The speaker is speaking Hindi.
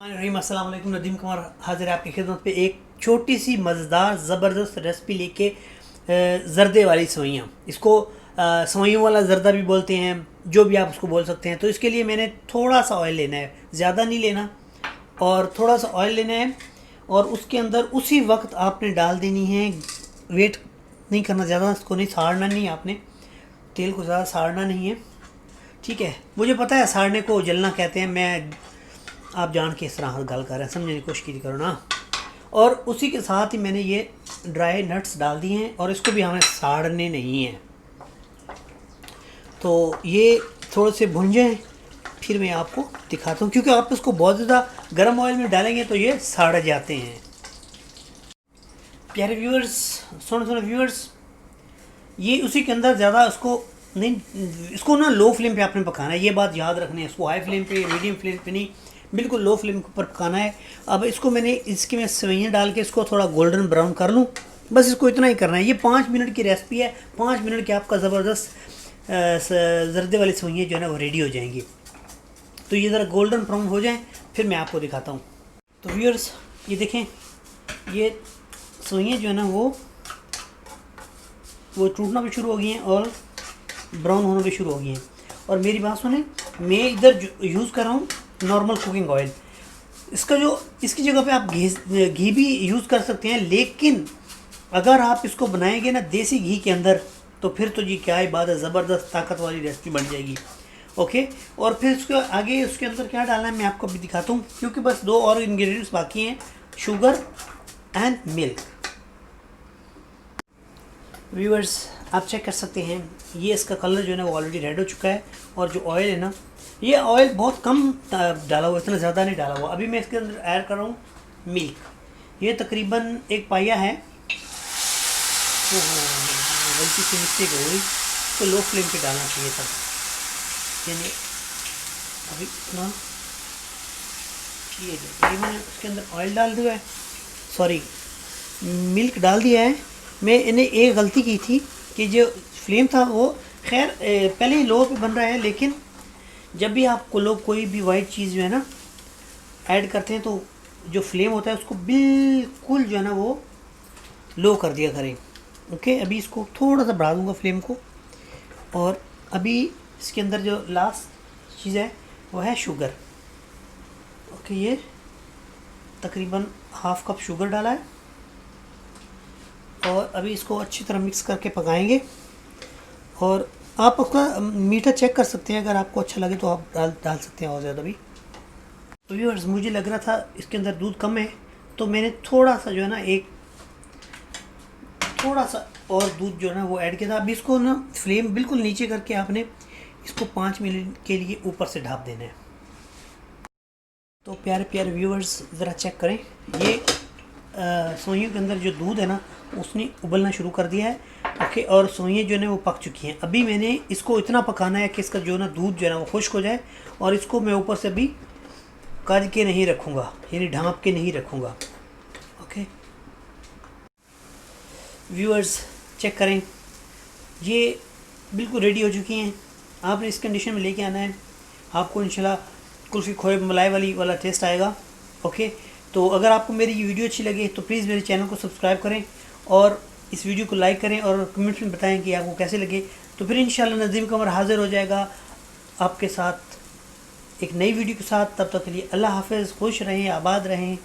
अस्सलाम वालेकुम। नदीम कुमार हाजिर है आपकी खिदमत पे एक छोटी सी मज़ेदार ज़बरदस्त रेसिपी लेके। ज़र्दे वाली सवैयाँ, इसको सवैयों वाला ज़र्दा भी बोलते हैं, जो भी आप उसको बोल सकते हैं। तो इसके लिए मैंने थोड़ा सा ऑयल लेना है, ज़्यादा नहीं लेना, और थोड़ा सा ऑयल लेना है और उसके अंदर उसी वक्त आपने डाल देनी है। वेट नहीं करना ज़्यादा, इसको नहीं साड़ना नहीं है आपने, तेल को ज़्यादा साड़ना नहीं है, ठीक है। मुझे पता है साड़ने को जलना कहते हैं, मैं आप जान के इस तरह गल कर रहे हैं, समझने की कोशिश करो ना। और उसी के साथ ही मैंने ये ड्राई नट्स डाल दिए हैं और इसको भी हमें साड़ने नहीं है। तो ये थोड़े से भुन जाएं, फिर मैं आपको दिखाता हूँ, क्योंकि आप इसको बहुत ज़्यादा गर्म ऑयल में डालेंगे तो ये साड़ जाते हैं। प्यारे व्यूअर्स, सुनो व्यूअर्स, ये उसी के अंदर ज़्यादा उसको नहीं, इसको ना लो फ्लेम पे आपने पकाना है, ये बात याद रखनी है। इसको हाई फ्लेम पे, मीडियम फ्लेम पे नहीं, बिल्कुल लो फ्लेम पर पकाना है। अब इसको मैंने इसके में सेवइयाँ डाल के इसको थोड़ा गोल्डन ब्राउन कर लूँ, बस इसको इतना ही करना है। ये 5 मिनट की रेसिपी है, 5 मिनट के आपका ज़बरदस्त ज़र्दे वाली सेवइयाँ जो है ना वो रेडी हो जाएंगी। तो ये ज़रा गोल्डन ब्राउन हो जाए फिर मैं आपको दिखाता हूँ। तो व्यूअर्स ये देखें, ये सेवइयाँ जो है ना वो टूटना भी शुरू हो गई हैं और ब्राउन होना भी शुरू हो गई हैं। और मेरी बात सुने, मैं इधर यूज़ कर रहा हूँ नॉर्मल कुकिंग ऑयल। इसकी जगह पे आप घी भी यूज़ कर सकते हैं, लेकिन अगर आप इसको बनाएंगे ना देसी घी के अंदर तो फिर तो जी क्या ही बात है, ज़बरदस्त ताकत वाली रेसिपी बन जाएगी। ओके, और फिर इसके आगे उसके अंदर क्या डालना है मैं आपको अभी दिखाता हूँ, क्योंकि बस 2 और इंग्रेडिएंट्स बाकी हैं, शुगर एंड मिल्क। व्यूअर्स आप चेक कर सकते हैं, ये इसका कलर जो है ना वो ऑलरेडी रेड हो चुका है। और जो ऑयल है ना, ये ऑयल बहुत कम डाला हुआ, इतना ज़्यादा नहीं डाला हुआ। अभी मैं इसके अंदर ऐड कर रहा हूँ मिल्क, ये तकरीबन 1 पाया है। तो गलती से मिस्टेक हो गई, तो लो फ्लेम पे डालना चाहिए था, यानी अभी इतना ये मैंने उसके अंदर ऑयल डाल दिया है, सॉरी मिल्क डाल दिया है। मैं इन्हें एक गलती की थी कि जो फ्लेम था वो खैर पहले ही लो पे बन रहा है, लेकिन जब भी आपको लोग कोई भी वाइट चीज़ जो है ना ऐड करते हैं तो जो फ्लेम होता है उसको बिल्कुल जो है ना वो लो कर दिया करें। ओके, अभी इसको थोड़ा सा बढ़ा दूँगा फ्लेम को। और अभी इसके अंदर जो लास्ट चीज़ है वो है शुगर। ओके, ये तकरीबन ½ कप शुगर डाला है और अभी इसको अच्छी तरह मिक्स करके पकाएंगे। और आप उसका मीठा चेक कर सकते हैं, अगर आपको अच्छा लगे तो आप डाल सकते हैं और ज़्यादा भी। तो व्यूअर्स मुझे लग रहा था इसके अंदर दूध कम है, तो मैंने थोड़ा सा जो है ना थोड़ा सा और दूध जो है ना वो ऐड किया था। अभी इसको ना फ्लेम बिल्कुल नीचे करके आपने इसको 5 मिनट के लिए ऊपर से ढाँप देना है। तो प्यारे प्यारे व्यूअर्स ज़रा चेक करें, ये सेवइयों के अंदर जो दूध है ना उसने उबलना शुरू कर दिया है। ओके, और सेवइयाँ जो है ना वो पक चुकी हैं। अभी मैंने इसको इतना पकाना है कि इसका जो है ना दूध जो है ना वो खुश्क हो जाए, और इसको मैं ऊपर से अभी कज के नहीं रखूँगा, यानी ढाँप के नहीं रखूँगा। ओके व्यूअर्स चेक करें, ये बिल्कुल रेडी हो चुकी हैं। आपने इस कंडीशन में लेके आना है, आपको इंशाल्लाह कुल्फ़ी खोए मलाई वाला टेस्ट आएगा। ओके, तो अगर आपको मेरी ये वीडियो अच्छी लगे तो प्लीज़ मेरे चैनल को सब्सक्राइब करें और इस वीडियो को लाइक करें और कमेंट्स में बताएं कि आपको कैसे लगे। तो फिर इंशाल्लाह नदीम कमर हाज़िर हो जाएगा आपके साथ एक नई वीडियो के साथ। तब तक के लिए अल्लाह हाफ़िज़, खुश रहें, आबाद रहें।